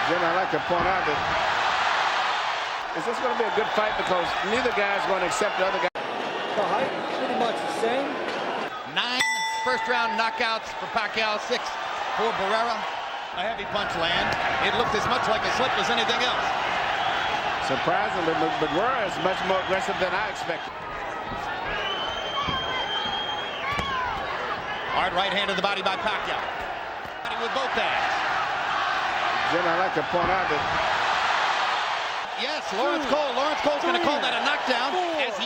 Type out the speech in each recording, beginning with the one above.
Then I like to point out that is this going to be a good fight because neither guy's going to accept the other guy. The height pretty much the same. 9 first-round knockouts for Pacquiao, 6 for Barrera. A heavy punch land. It looked as much like a slip as anything else. Surprisingly, but Barrera is much more aggressive than I expected. Hard right hand to the body by Pacquiao. With both hands. Then I like to point out that yes, Laurence Cole's going to call that a knockdown as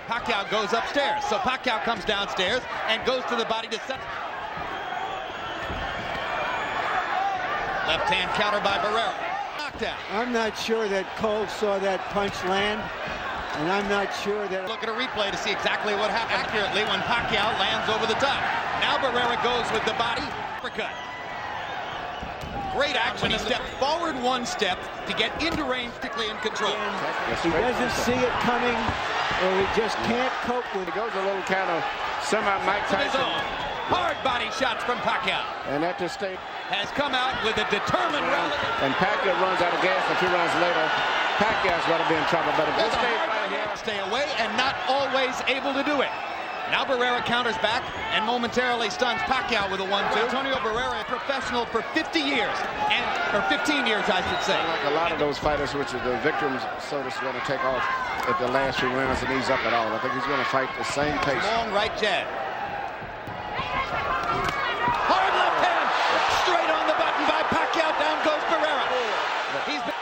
Pacquiao goes upstairs. So Pacquiao comes downstairs and goes to the body to set. Left hand counter by Barrera. Knockdown. I'm not sure that Cole saw that punch land, and I'm not sure that. Look at a replay to see exactly what happened accurately when Pacquiao lands over the top. Now Barrera goes with the body. Uppercut. Great action. He stepped forward 1 step to get into range, particularly in control. He doesn't see it coming, or he just can't cope with it. It goes a little kind of semi-Mike Tyson. Hard body shots from Pacquiao. And at this stage has come out with a determined rally. And Pacquiao runs out of gas a few rounds later. Pacquiao's going to be in trouble. But if this stays right here, stay away and not always able to do it. Now Barrera counters back and momentarily stuns Pacquiao with a 1-2. Antonio Barrera, a professional for 50 years, or 15 years, I should say. Like a lot of those fighters, which are the victims, so to going to take off at the last few rounds and ease up at all. I think he's going to fight the same pace. Long right jab. Hard left hand, straight on the button by Pacquiao. Down goes Barrera. He's been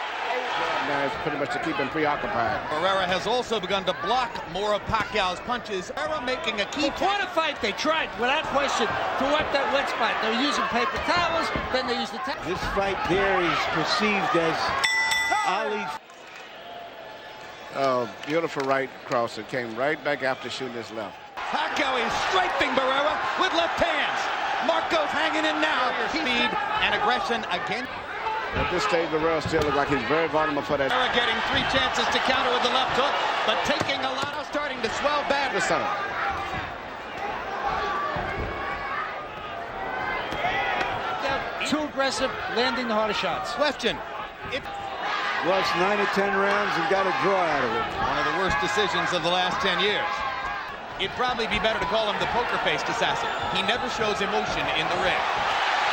now it's pretty much to keep him preoccupied. Barrera has also begun to block more of Pacquiao's punches. Barrera making a key. Before the fight, they tried, without question, to work that wet spot. They were using paper towels, then they used the towels. This fight there is perceived as Ali's. Beautiful right cross. It came right back after shooting his left. Pacquiao is strafing Barrera with left hands. Marco's hanging in now. Speed and aggression again. At this stage, Barrera still looks like he's very vulnerable for that. Barrera getting 3 chances to counter with the left hook, but taking a lot of starting to swell bad. The center. Too aggressive, landing the harder shots. Question. Lost 9 or 10 rounds and got a draw out of it. One of the worst decisions of the last 10 years. It'd probably be better to call him the poker-faced assassin. He never shows emotion in the ring.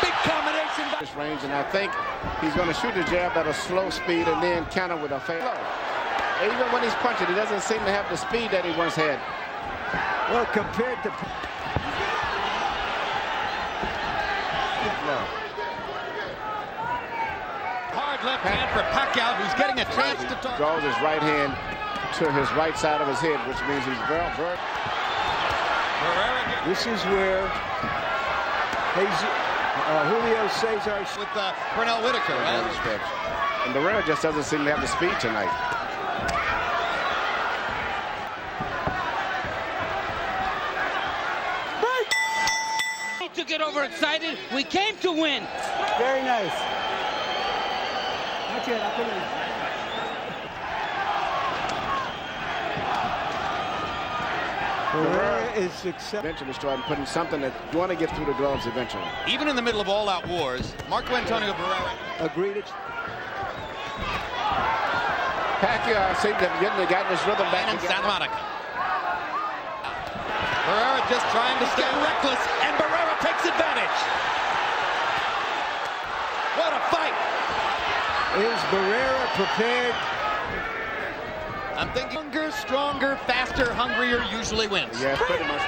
Big combination. This range, and I think he's going to shoot the jab at a slow speed and then counter with a fast. Even when he's punching, he doesn't seem to have the speed that he once had. Well, compared to. No. Hard left hand for Pacquiao, who's getting a chance to talk. Draws his right hand to his right side of his head, which means he's very. This is where Julio Cesar with Pernell Whitaker, right? And Barrera just doesn't seem to have the speed tonight. To get overexcited, we came to win. Very nice. Okay, I'll put it in. Barrera is successful. Eventually starting putting something that you want to get through the gloves eventually. Even in the middle of all-out wars, Marco Antonio Barrera Agreed. Pacquiao seems to have gotten his rhythm back in again. Santa Monica. Barrera just trying to stay reckless, and Barrera takes advantage. What a fight! Is Barrera prepared? I'm thinking younger, stronger, faster, hungrier usually wins. Yes, pretty much.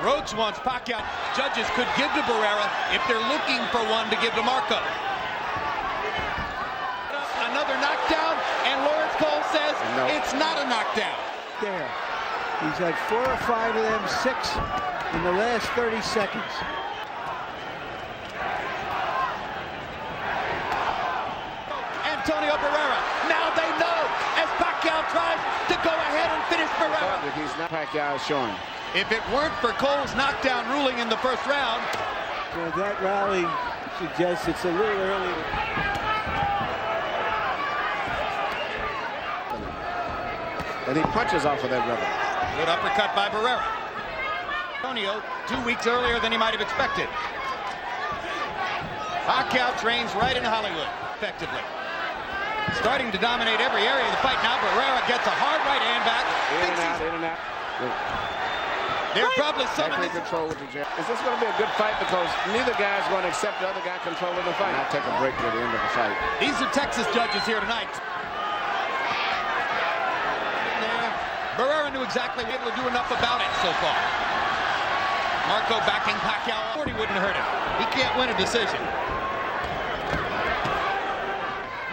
Roach wants Pacquiao. Judges could give to Barrera if they're looking for one to give to Marco. Another knockdown, and Laurence Cole says it's not a knockdown. There. He's had 4 or 5 of them, 6 in the last 30 seconds. Antonio Barrera, now they know as Pacquiao tries to go ahead and finish Barrera. If he's not, Pacquiao is showing. If it weren't for Cole's knockdown ruling in the first round. Well, that rally suggests it's a little early. And he punches off of that rubber. Good uppercut by Barrera. Antonio 2 weeks earlier than he might have expected. Pacquiao trains right in Hollywood. effectively. Starting to dominate every area of the fight now. Barrera gets a hard right hand back. In and out. They're probably summing this. Control with the jab. Is this going to be a good fight? Because neither guy's going to accept the other guy controlling the fight. I'll take a break at the end of the fight. These are Texas judges here tonight. Barrera knew exactly what able to do enough about it so far. Marco backing Pacquiao. 40 wouldn't hurt him. He can't win a decision.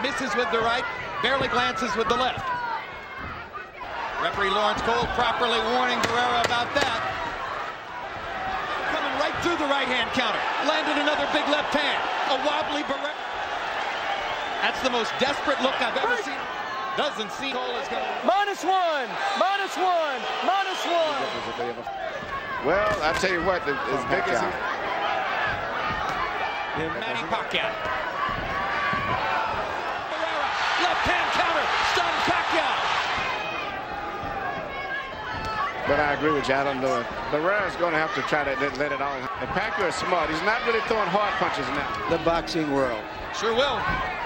Misses with the right, barely glances with the left. Referee Laurence Cole properly warning Barrera about that. Coming right through the right hand counter. Landed another big left hand. A wobbly Barrera. That's the most desperate look I've ever seen. Doesn't seem Cole is going to... -1, -1, -1. Well, I tell you what, as big as Manny Pacquiao. Barrera, left hand counter, stunned Pacquiao. But I agree with you. I don't know it. Barrera's going to have to try to let it all. And Pacquiao is smart. He's not really throwing hard punches now. The boxing world. Sure will.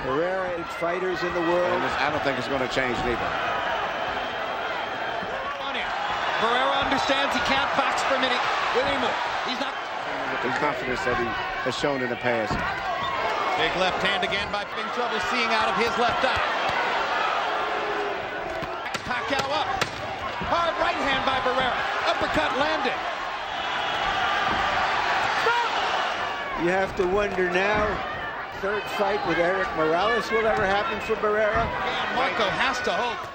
Barrera is fighters in the world. I don't think it's going to change neither. Barrera understands he can't box for a minute anymore. He's not. With the confidence that he has shown in the past. Big left hand again by having trouble seeing out of his left eye. Pacquiao up. Hard right hand by Barrera. Uppercut landed. You have to wonder now, third fight with Eric Morales will ever happen for Barrera? And Marco has to hope.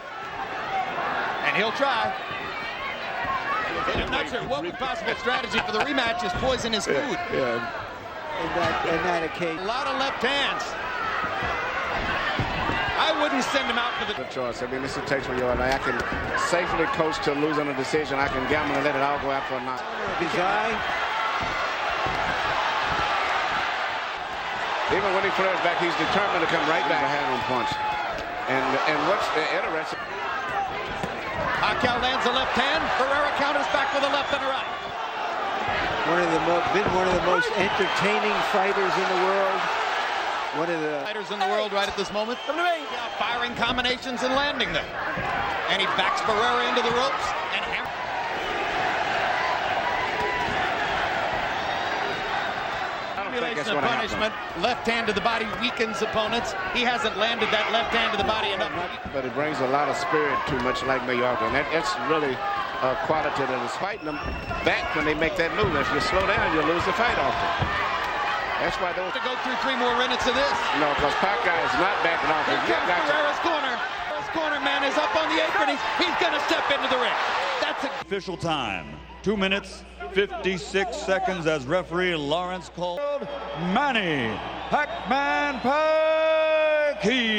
And he'll try. I'm not sure what would possible strategy for the rematch is poison his food. Yeah. In that occasion. A lot of left hands. I wouldn't send him out for the... Good choice. I mean, this is takes where I can safely coach to losing a decision. I can gamble and let it all go out for a knock. His eye. Even when he flares back, he's determined to come right back. A hand on punch. And what's interesting? Pacquiao lands a left hand. Barrera counters back with a left and a right. One of the most entertaining fighters in the world. One of the fighters in the world right at this moment. Firing combinations and landing them. And he backs Barrera into the ropes and of punishment. Left hand to the body weakens opponents. He hasn't landed that left hand to the body enough. But it brings a lot of spirit too much like Mayorga. And that's really a quality that is fighting them back when they make that move. If you slow down, you lose the fight often. That's why those... To go through 3 more minutes of this. No, because Pacquiao is not backing off. Here comes Barrera's corner. Barrera's corner man is up on the apron. He's going to step into the ring. That's a... Official time. 2 minutes, 56 seconds as referee Laurence called Manny Pac-Man Pacquiao.